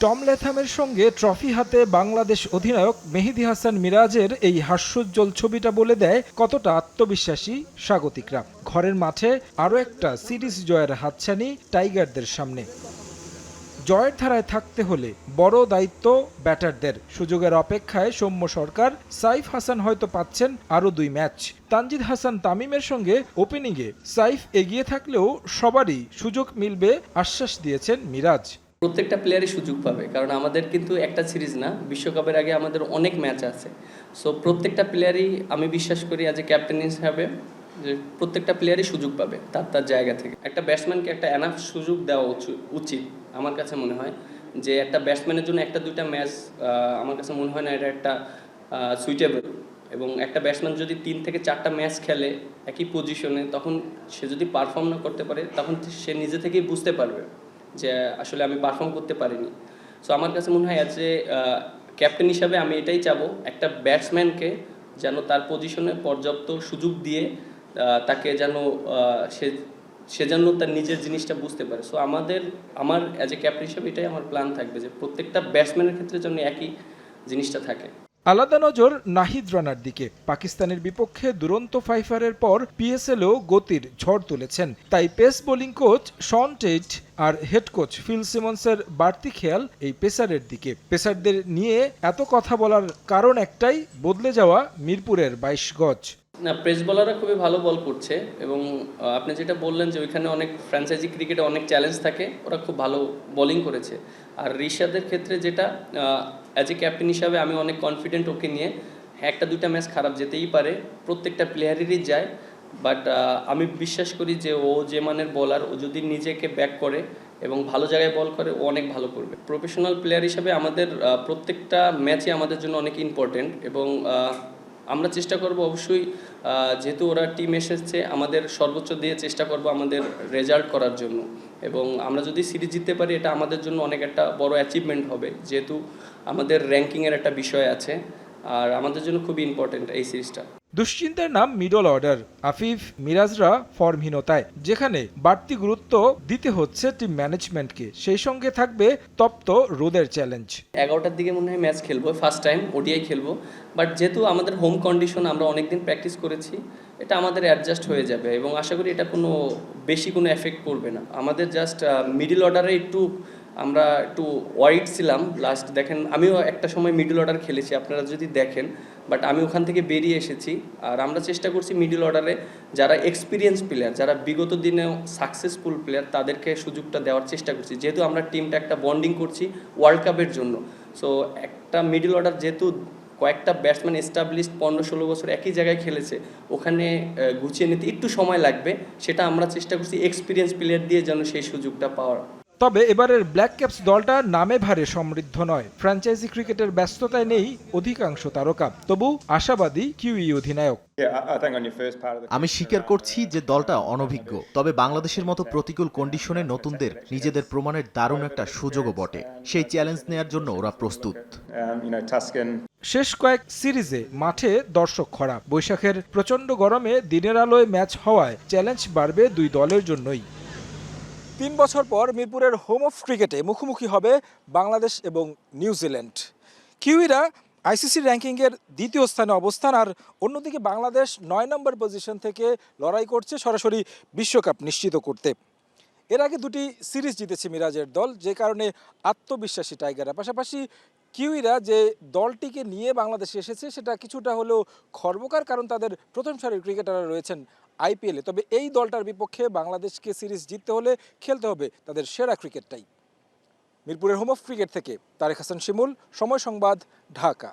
Tom ল্যাথামের সঙ্গে trophy হাতে বাংলাদেশ অধিনায়ক মেহেদী হাসান মিরাজের এই হাস্যোজ্জ্বল ছবিটা বলে দেয় কতটা আত্মবিশ্বাসী স্বাগতিকরা। ঘরের মাঠে আরও একটা সিরিজ জয়ের হাতছানি টাইগারদের সামনে। জয়ের ধারায় থাকতে হলে বড় দায়িত্ব ব্যাটারদের। সুযোগের অপেক্ষায় সৌম্য সরকার, সাইফ হাসান হয়তো পাচ্ছেন আরও 2 ম্যাচ। তানজিদ হাসান তামিমের সঙ্গে ওপেনিংয়ে সাইফ এগিয়ে থাকলেও সবারই সুযোগ মিলবে আশ্বাস দিয়েছেন মিরাজ। প্রত্যেকটা প্লেয়ারই সুযোগ পাবে, কারণ আমাদের কিন্তু একটা সিরিজ না, বিশ্বকাপের আগে আমাদের অনেক ম্যাচ আছে। সো প্রত্যেকটা প্লেয়ারই, আমি বিশ্বাস করি অ্যাজ এ ক্যাপ্টেন হিসাবে, যে প্রত্যেকটা প্লেয়ারই সুযোগ পাবে তার তার জায়গা থেকে। একটা ব্যাটসম্যানকে একটা এনাফ সুযোগ দেওয়া উচিত আমার কাছে মনে হয়। যে একটা ব্যাটসম্যানের জন্য একটা দুইটা ম্যাচ আমার কাছে মনে হয় না এটা একটা সুইটেবল। এবং একটা ব্যাটসম্যান যদি 3 থেকে 4টা ম্যাচ খেলে একই পজিশনে, তখন সে যদি পারফর্ম না করতে পারে, তখন সে নিজে থেকেই বুঝতে পারবে যে আসলে আমি পারফর্ম করতে পারিনি। সো আমার কাছে মনে হয় অ্যাজ এ ক্যাপ্টেন হিসাবে আমি এটাই চাবো, একটা ব্যাটসম্যানকে যেন তার পজিশনে পর্যাপ্ত সুযোগ দিয়ে তাকে যেন সে যেন তার নিজের জিনিসটা বুঝতে পারে। সো আমার অ্যাজ এ ক্যাপ্টেন হিসাবে এটাই আমার প্ল্যান থাকবে, যে প্রত্যেকটা ব্যাটসম্যানের ক্ষেত্রে যেন একই জিনিসটা থাকে। আলাদা নজর নাহিদ রানার দিকে। পাকিস্তানের বিপক্ষে দুরন্ত ফাইফারের পর পিএসএলও গতির ঝড় তুলেছেন। তাই pace bowling coach Shaun Tait আর হেড কোচ ফিল সিমন্সের বাড়তি খেয়াল এই পেসারের দিকে। পেসারদের নিয়ে এত কথা বলার কারণ একটাই, বদলে যাওয়া মিরপুরের 22 গজ। না, পেস বোলাররা খুবই ভালো বল করছে, এবং আপনি যেটা বললেন যে ওইখানে অনেক ফ্র্যাঞ্চাইজি ক্রিকেটে অনেক চ্যালেঞ্জ থাকে, ওরা খুব ভালো বোলিং করেছে। আর রিশাদের ক্ষেত্রে যেটা, অ্যাজ এ ক্যাপ্টেন হিসাবে আমি অনেক কনফিডেন্ট ওকে নিয়ে। একটা দুইটা ম্যাচ খারাপ যেতেই পারে, প্রত্যেকটা প্লেয়ারেরই যায়, বাট আমি বিশ্বাস করি যে ও যে মানের বোলার, ও যদি নিজেকে ব্যাক করে এবং ভালো জায়গায় বল করে, ও অনেক ভালো করবে। প্রফেশনাল প্লেয়ার হিসাবে আমাদের প্রত্যেকটা ম্যাচই আমাদের জন্য অনেক ইম্পর্টেন্ট, এবং আমরা চেষ্টা করব অবশ্যই, যেহেতু ওরা টিম এসেছে, আমাদের সর্বোচ্চ দিয়ে চেষ্টা করব আমাদের রেজাল্ট করার জন্য। এবং আমরা যদি সিরিজ জিততে পারি, এটা আমাদের জন্য অনেক একটা বড় অ্যাচিভমেন্ট হবে, যেহেতু আমাদের র্যাঙ্কিংয়ের একটা বিষয় আছে, আর আমাদের জন্য খুবই ইম্পর্টেন্ট এই সিরিজটা। দুশ্চিন্তার নাম মিডল অর্ডার। আফিফ, মিরাজরা ফর্মহীনতায়, যেখানে বাড়তি গুরুত্ব দিতে হচ্ছে টিম ম্যানেজমেন্টকে। সেই সঙ্গে থাকবে তপ্ত রোদের চ্যালেঞ্জ। 11টার দিকে মনে হয় ম্যাচ খেলবো, ফার্স্ট টাইম ওডিআই খেলবো, বাট যেহেতু আমাদের হোম কন্ডিশন, আমরা অনেকদিন প্র্যাকটিস করেছি, এটা আমাদের অ্যাডজাস্ট হয়ে যাবে, এবং আশা করি এটা বেশি কোনো এফেক্ট করবে না। আমাদের জাস্ট মিডল অর্ডারে আমরা একটু ওয়ারিড ছিলাম লাস্ট। দেখেন, আমিও একটা সময় মিডল অর্ডার খেলেছি, আপনারা যদি দেখেন, বাট আমি ওখান থেকে বেরিয়ে এসেছি। আর আমরা চেষ্টা করছি মিডল অর্ডারে যারা এক্সপিরিয়েন্স প্লেয়ার, যারা বিগত দিনেও সাকসেসফুল প্লেয়ার, তাদেরকে সুযোগটা দেওয়ার চেষ্টা করছি, যেহেতু আমরা টিমটা একটা বন্ডিং করছি ওয়ার্ল্ড কাপের জন্য। সো একটা মিডল অর্ডার, যেহেতু কয়েকটা ব্যাটসম্যান এস্টাবলিশড 15-16 বছর একই জায়গায় খেলেছে, ওখানে গুছিয়ে নিতে একটু সময় লাগবে। সেটা আমরা চেষ্টা করছি এক্সপিরিয়েন্স প্লেয়ার দিয়ে যেন সেই সুযোগটা পাওয়ার। তবে এবারের ব্ল্যাক ক্যাপস দলটা নামে ভারে সমৃদ্ধ নয়। ফ্র্যাঞ্চাইজি ক্রিকেটের ব্যস্ততায় নেই অধিকাংশ তারকা। তবু আশাবাদী কিউই অধিনায়ক। আমি স্বীকার করছি যে দলটা অনভিজ্ঞ, তবে বাংলাদেশের মতো প্রতিকূল কন্ডিশনে নতুনদের নিজেদের প্রমাণের দারুণ একটা সুযোগও বটে। সেই চ্যালেঞ্জ নেয়ার জন্য ওরা প্রস্তুত। শেষ কয়েক সিরিজে মাঠে দর্শক খরা। বৈশাখের প্রচণ্ড গরমে দিনের আলোয় ম্যাচ হওয়ায় চ্যালেঞ্জ বাড়বে দুই দলের জন্যই। 3 বছর পর মিরপুরের হোম অফ ক্রিকেটে মুখোমুখি হবে বাংলাদেশ এবং নিউজিল্যান্ড। কিউইরা আইসিসি র্যাঙ্কিংয়ের 2য় স্থানে অবস্থান, আর অন্যদিকে বাংলাদেশ 9 নম্বর পজিশন থেকে লড়াই করছে সরাসরি বিশ্বকাপ নিশ্চিত করতে। এর আগে 2টি সিরিজ জিতেছে মিরাজের দল, যে কারণে আত্মবিশ্বাসী টাইগাররা। পাশাপাশি কিউইরা যে দলটিকে নিয়ে বাংলাদেশে এসেছে, সেটা কিছুটা হলেও খর্বকার, কারণ তাদের প্রথম সারির ক্রিকেটাররা রয়েছেন আইপিএলে। তবে এই দলটার বিপক্ষে বাংলাদেশকে সিরিজ জিততে হলে খেলতে হবে তাদের সেরা ক্রিকেটটাই। মিরপুরের হোম অফ ক্রিকেট থেকে তারেক হাসান শিমুল, সময় সংবাদ, ঢাকা।